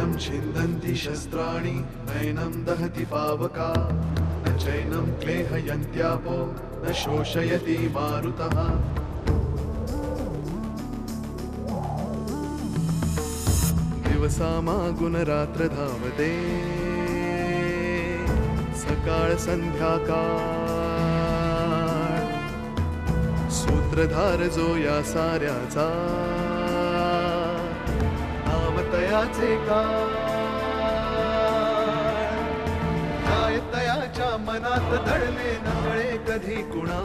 नैनं छिन्दन्ति शस्त्राणि नैनं दहति पावका न चैनं क्लेहयन्त्यापो न शोषयति मारुतः दिवसामागुणरात्र धावते सकाळ संध्याकाळ सूत्रधार जो या साऱ्याचा नामतयाचे काय तयाच्या मनात दडले नकळे कधी कुणा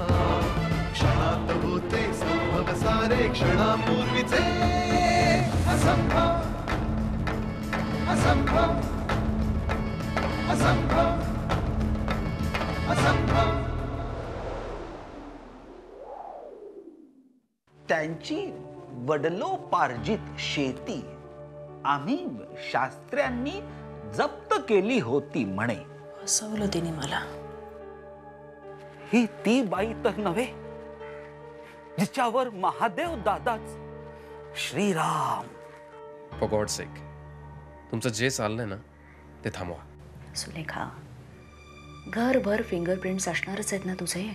क्षणात होते संभव सारे क्षणापूर्वीचे असंभव असंभव असंभव असंभव। त्यांची वडलोपार्जित शेती आम्ही शास्त्र्यांनी जप्त केली होती म्हणे। फसवलं तिने मला। ही ती बाई तर नव्हे जिच्यावर महादेव दादाच श्रीराम। फॉर गॉड सेक तुमचं जे चाललंय ना ते थांबवा। सुलेखा घरभर फिंगरप्रिंट्स असणारच आहेत ना तुझे।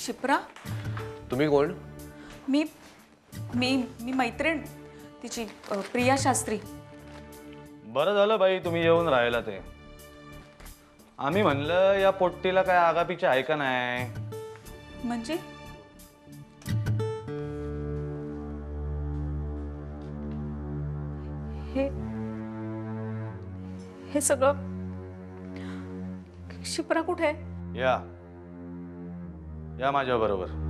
शिप्रा तुम्ही कोण? मी मी मी मैत्रीण तिची प्रिया शास्त्री। बरं झालं बाई तुम्ही येऊन राहिला ते। आम्ही म्हणलं या पोट्टीला काय आगापीचे आहे का नाही म्हणजे हे सगळं शिप्रा कुठे आहे? या माझ्या बरोबर।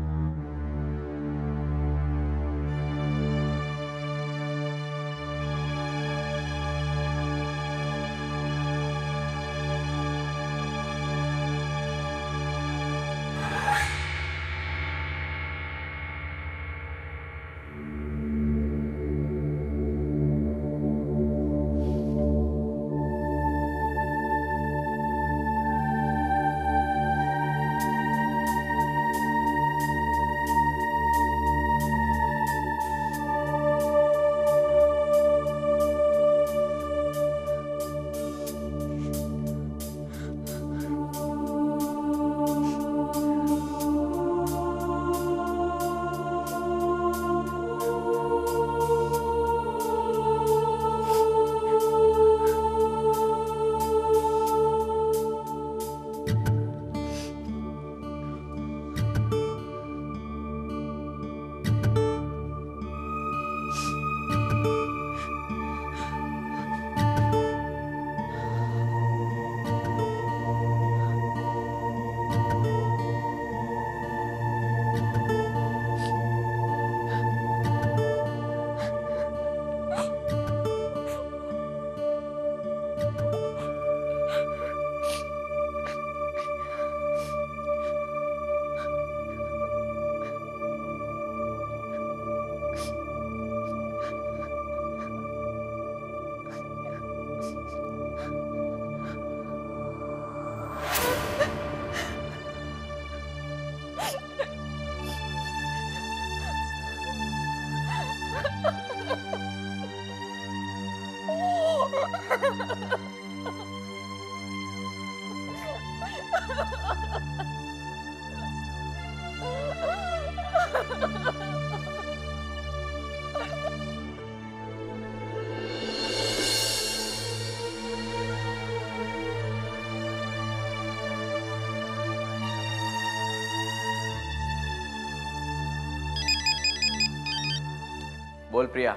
बोल प्रिया।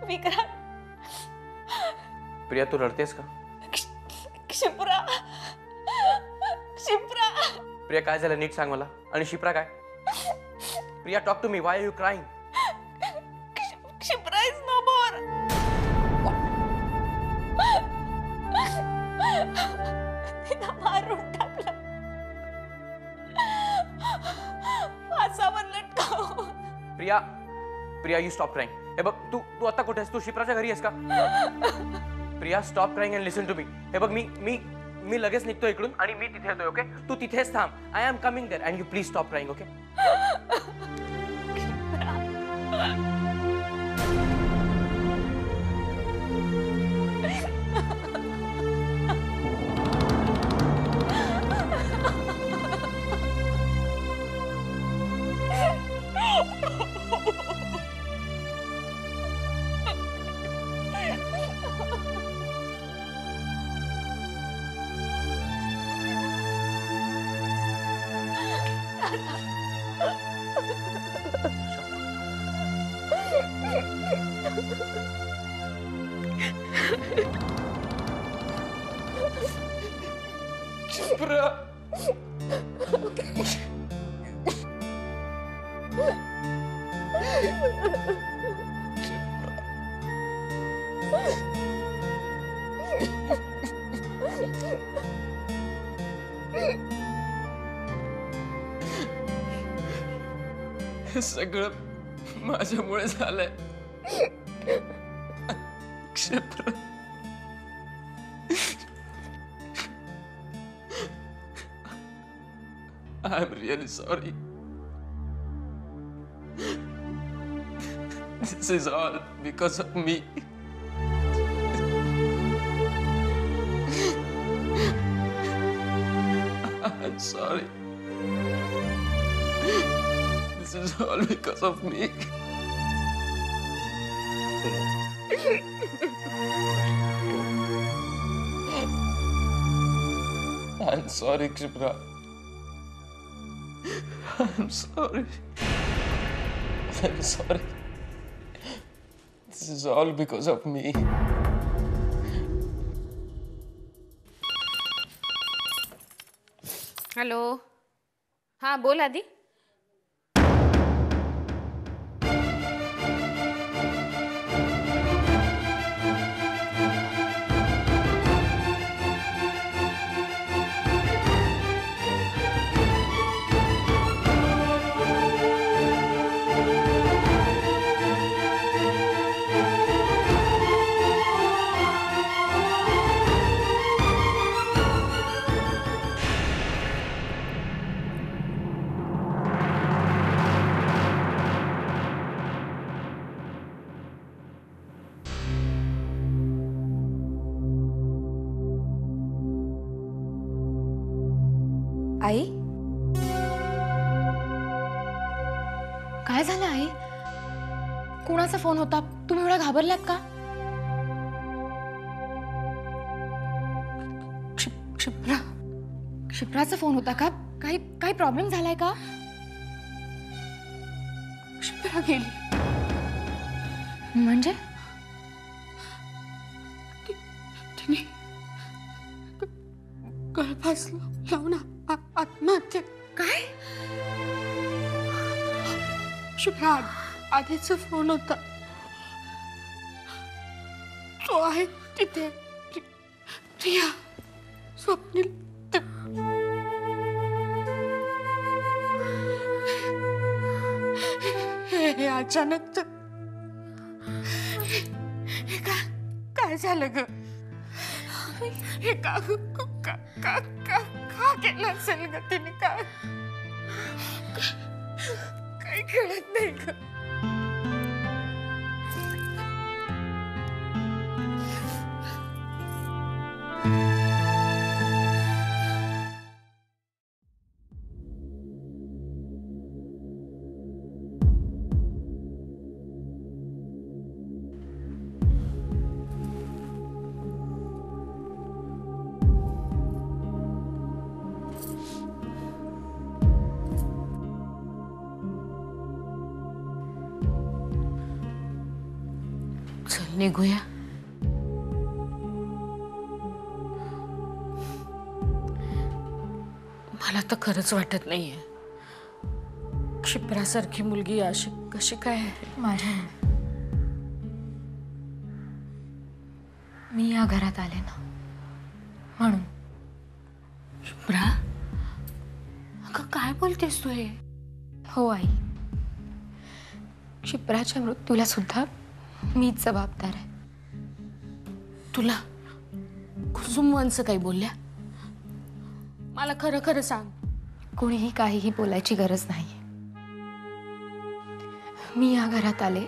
विक्रांत प्रिया तू रडतेस का? शिप्रा शिप्रा प्रिया काय झालं नीट सांग मला। आणि शिप्रा काय? Priya talk to me, why are you crying? Shipra is no more. तिला मारून टाकलं फासावर लटकवून। Priya Priya you stop crying. हे बघ तू तू आता कुठे आहेस? तू शिप्राच्या घरी आहेस का? Priya stop crying and listen to me. हे बघ मी मी मी लगेच निघतो इकडून आणि मी तिथे येतोय. ओके, तू तिथेच थांब. I am coming there and you please stop crying. Okay. हे सगळं माझ्यामुळे झालंय. Kshipra, I am really sorry. This is all because of me. I am sorry. This is all because of me. I'm sorry, Kshipra. I'm sorry. I'm sorry. This is all because of me. Hello. हां बोल आधी. आई, काय झालं आई? कोणाचा phone होता? तुम्ही एवढ्या घाबरल्यात का? क्षिप्राचा फोन होता का? काही प्रॉब्लेम झालाय का? क्षिप्रा गेली म्हणजे? तिने गळफास लावून आत्महत्या. काय? क्षिप्रा आधीचा फोन होता, तो आहे तिथे. प्रिया, स्वप्नील, हे अचानक काय झालं ग? हे का केलं असेल ग तिने? काही कळत नाही ग. निघूया. मला तर खरंच वाटत नाहीये क्षिप्रासारखी मुलगी अशी कशी काय माझ्या. मी या घरात आले ना म्हणून. क्षिप्रा, अगं काय बोलतेस तू हे? हो आई, क्षिप्राच्या मृत्यूला सुद्धा मीच जबाबदार आहे. तुला कुसुम वंश काही बोलल्या? मला खरं खरं सांग. कोणीही काहीही बोलायची गरज नाही. मी या घरात आले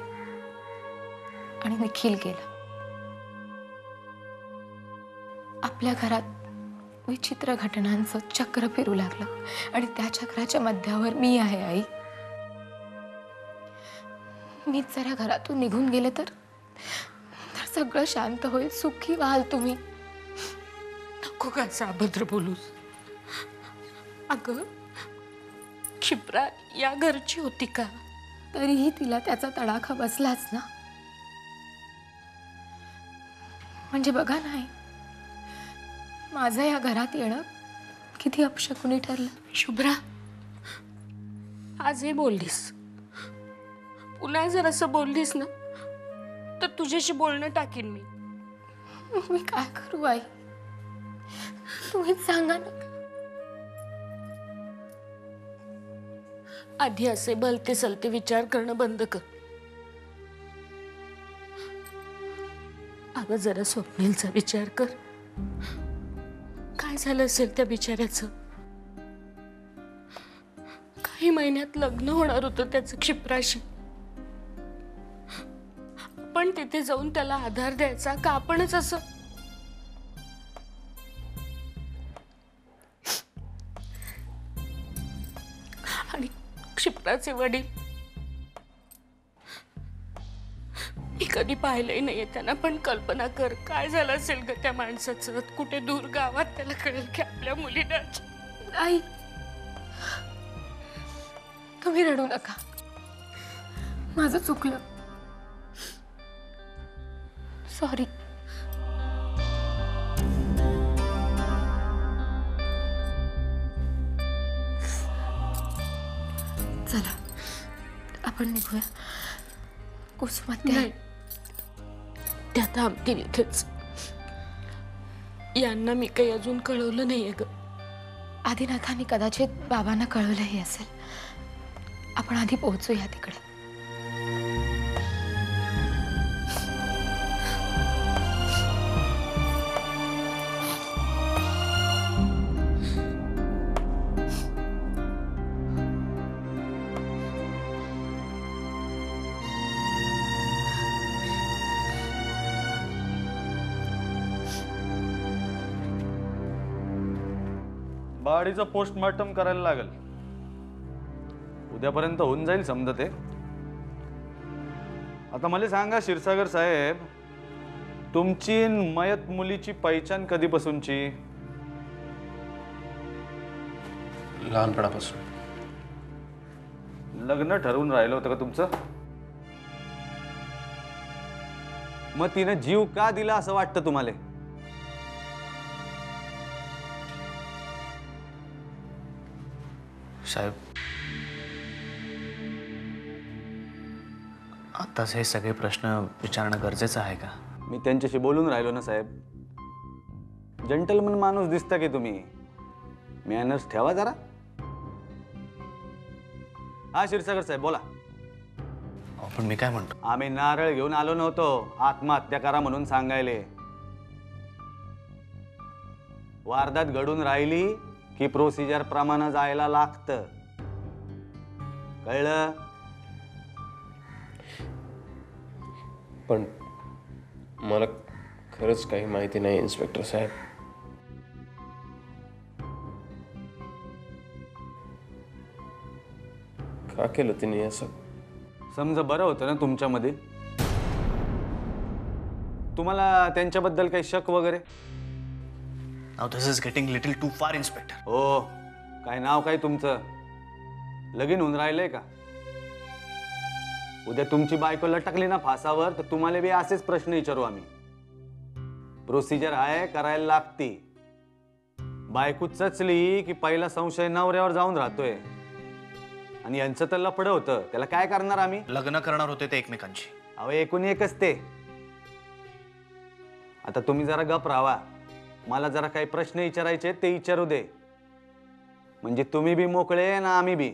आणि निखिल गेला. आपल्या घरात विचित्र घटनांचं चक्र फिरू लागलं आणि त्या चक्राच्या मध्यावर मी आहे. आई, मीच जरा घरातून निघून गेले तर सगळं शांत होईल. सुखी व्हाल तुम्ही. नको का असं अभद्र बोलूस. अगं क्षिप्रा या घरची होती का? तरीही तिला त्याचा तडाखा बसलाच ना. म्हणजे बघा नाही, माझं या घरात येणं किती अपशकुनी ठरलं. शुभ्रा, आज हे बोललीस, पुन्हा जर असं बोललीस ना तर तुझ्याशी बोलणं टाकीन मी. मी काय करू आई, तुम्हीच सांगा ना. आधी असे भलते सलते विचार करणं बंद कर. अगं जरा स्वप्नीलचा विचार कर. काय झालं असेल त्या बिचाऱ्याचं? काही महिन्यात लग्न होणार होतं त्याचं क्षिप्राशी. पण तिथे जाऊन त्याला आधार द्यायचा का आपणच असं? आणि क्षिप्राचे वडील, मी कधी पाहिलंही नाहीये त्यांना, पण कल्पना कर काय झालं असेल ग त्या माणसाचं. कुठे दूर गावात त्याला कळेल की आपल्या मुलीला. आई, तुम्ही रडू नका. माझं चुकलं. सॉरी. चला आपण निघूया. कुसुमात नाही, त्या थांबतील इथेच. यांना मी काही अजून कळवलं नाहीये ग. आदिनाथांनी कदाचित बाबांना कळवलंही असेल. आपण आधी पोहोचूया तिकडे. बाडीचं पोस्टमॉर्टम करायला लागेल. उद्यापर्यंत होऊन जाईल समजा ते. आता मला सांगा क्षीरसागर साहेब, तुमची मयत मुलीची पहिचान कधीपासूनची? लहानपणापासून. लग्न ठरवून राहिलं होतं का तुमचं? मग तिने जीव का दिला असं वाटतं तुम्हाला? साहेब, आताच हे सगळे प्रश्न विचारणं गरजेचं आहे का? मी त्यांच्याशी बोलून राहिलो ना साहेब. जेंटलमन माणूस दिसता की तुम्ही. मॅनर्स ठेवा जरा. हा क्षीरसागर साहेब बोला. पण मी काय म्हणतो, आम्ही नारळ घेऊन आलो नव्हतो आत्महत्या करा म्हणून सांगायले. वारदात घडून राहिली की प्रोसिजर प्रमाणे जायला लागतं. कळलं? पण मला खरंच काही माहिती नाही इन्स्पेक्टर साहेब. का केलं तिने असं? समजा बरं होतं ना तुमच्यामध्ये. तुम्हाला त्यांच्याबद्दल काही शक वगैरे? Now this is getting little too far inspector. हो, काय नाव काय तुमचं? लगीन होऊन राहिलंय का? उद्या तुमची बायको लटकली ना फासावर तर तुम्हाला बी असेच प्रश्न विचारू आम्ही. प्रोसिजर आहे, करायला लागती. बायको चचली की पहिला संशय नवऱ्यावर जाऊन राहतोय. आणि यांचं तर लफडं होतं, त्याला काय करणार आम्ही? लग्न करणार होते ते एकमेकांची. अहो एकूण एकच ते. आता तुम्ही जरा गप राहा. मला जरा काही प्रश्न विचारायचे ते विचारू दे. म्हणजे तुम्ही बी मोकळे ना आम्ही बी.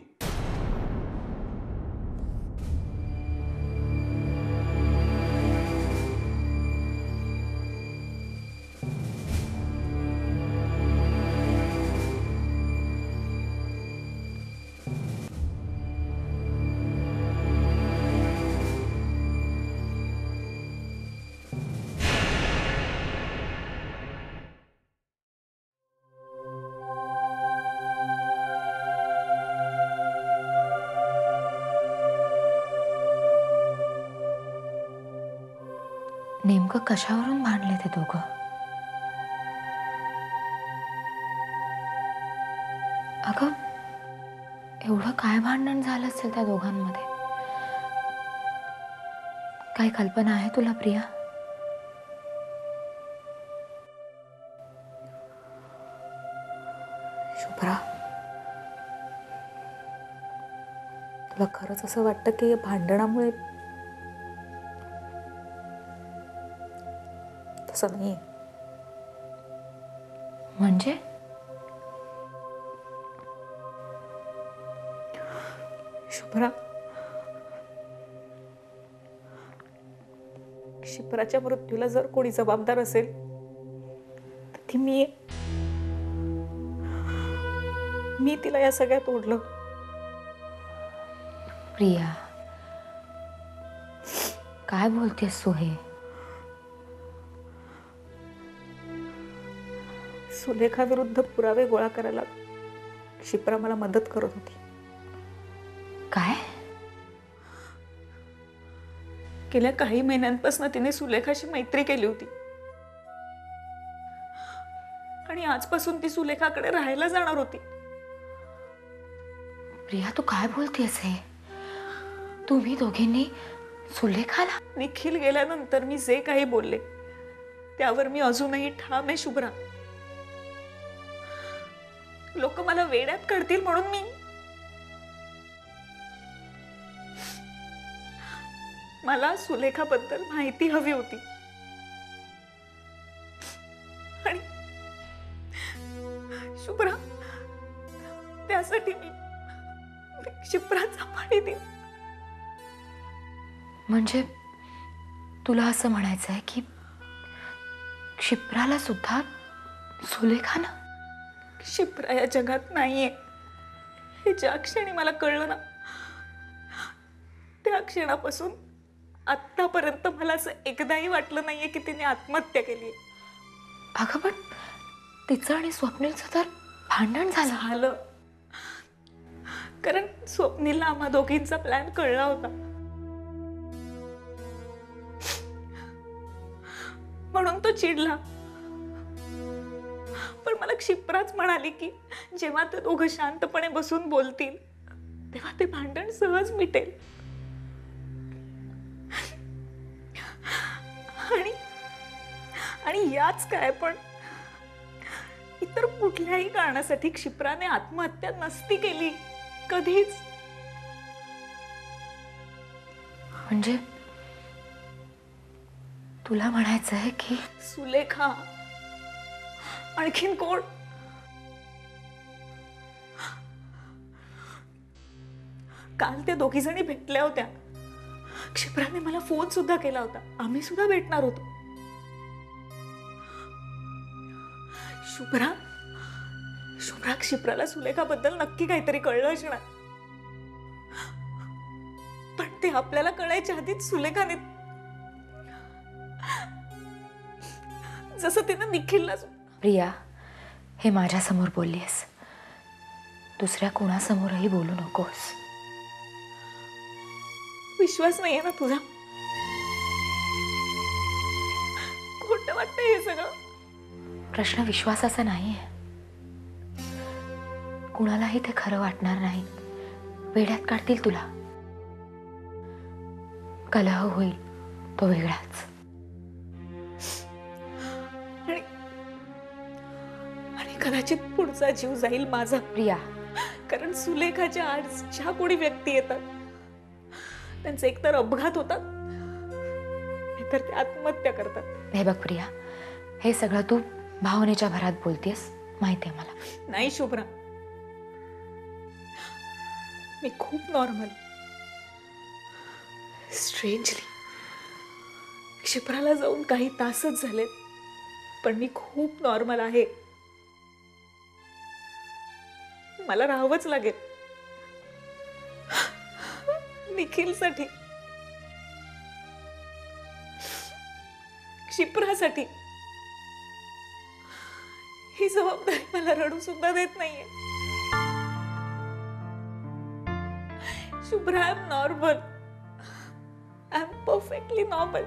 नेमकं कशावरून भांडले ते दोघं? अगं, एवढं काय भांडण झालं असेल त्या दोघांमध्ये? काही कल्पना आहे तुला, प्रिया? शुभ्रा, तुला खरंच असं वाटतं की या भांडणामुळे? तसं नाहीये. म्हणजे शुभ्रा, शिप्राच्या मृत्यूला जर कोणी जबाबदार असेल तर ती मी आहे. मी तिला या सगळ्यात ओढलं. प्रिया, काय बोलतेस तू हे? सुलेखा विरुद्ध पुरावे गोळा करायला शिप्रा मला मदत करत होती. काय? गेल्या काही महिन्यांपासून तिने सुलेखाशी मैत्री केली होती आणि आजपासून ती सुलेखाकडे राहायला जाणार होती. प्रिया, तू काय बोलतेस हे? तुम्ही दोघींनी सुलेखाला? निखिल गेल्यानंतर मी जे काही बोलले त्यावर मी अजूनही ठाम आहे शुभ्रा. लोक मला वेड्यात काढतील म्हणून मला सुलेखाबद्दल माहिती हवी होती आणि शुभ्रा, त्यासाठी मी शिप्राचा पाणी दिला. म्हणजे तुला असं म्हणायचं आहे की क्षिप्राला सुद्धा सुलेखानं? शिप्रा या जगात नाहीये हे ज्या क्षणी मला कळलं ना, त्या क्षणापासून आतापर्यंत मला असं एकदाही वाटलं नाहीये की तिने आत्महत्या केली. अगं, पण तिचं आणि स्वप्नीलचं तर भांडण झालं. कारण स्वप्नीलला आम्हा दोघींचा प्लॅन कळला होता म्हणून तो चिडला. पण मला क्षिप्राच म्हणाली की जेव्हा ते दोघं शांतपणे बसून बोलतील तेव्हा ते भांडण सहज मिटेल. आणि याच काय, पण इतर कुठल्याही कारणासाठी क्षिप्राने आत्महत्या नसती केली कधीच. म्हणजे तुला म्हणायचं आहे की सुलेखा, आणखीन कोण? काल त्या दोघी जणी भेटल्या होत्या. क्षिप्राने मला फोन सुद्धा केला होता. आम्ही सुद्धा भेटणार होतो. शुभ्रा, क्षिप्राला सुलेखाबद्दल नक्की काहीतरी कळलं असणार. पण ते आपल्याला कळायच्या आधीच सुलेखाने, जसं तिनं निखिलला. प्रिया, हे माझ्या समोर बोललीस, दुसऱ्या कोणासमोरही बोलू नकोस. विश्वास नाहीये ना तुझा? खोटं वाटतंय हे सगळं? प्रश्न विश्वासाचा नाहीये. कुणालाही ते खरं वाटणार नाही. वेड्यात काढतील तुला. कलह होईल, तो वेगळाच. आणि कदाचित पुढचा जीव जाईल माझा. प्रिया, कारण सुलेखाच्या आड ज्या कोणी व्यक्ती येतात त्यांचे एकतर अपघात होतात नाहीतर ते आत्महत्या करतात. हे बघ प्रिया, हे सगळं तू भावनेच्या भरात बोलतेस, माहितीये मला. नाही शुभ्रा, मी खूप नॉर्मल. स्ट्रेंजली क्षिप्राला जाऊन काही तासच झालेत, पण मी खूप नॉर्मल आहे. मला राहावंच लागेल निखिलसाठी, क्षिप्रासाठी. ही जबाबदारी मला रडू सुद्धा देत नाहीये. Shubhra, I am normal. I am perfectly normal.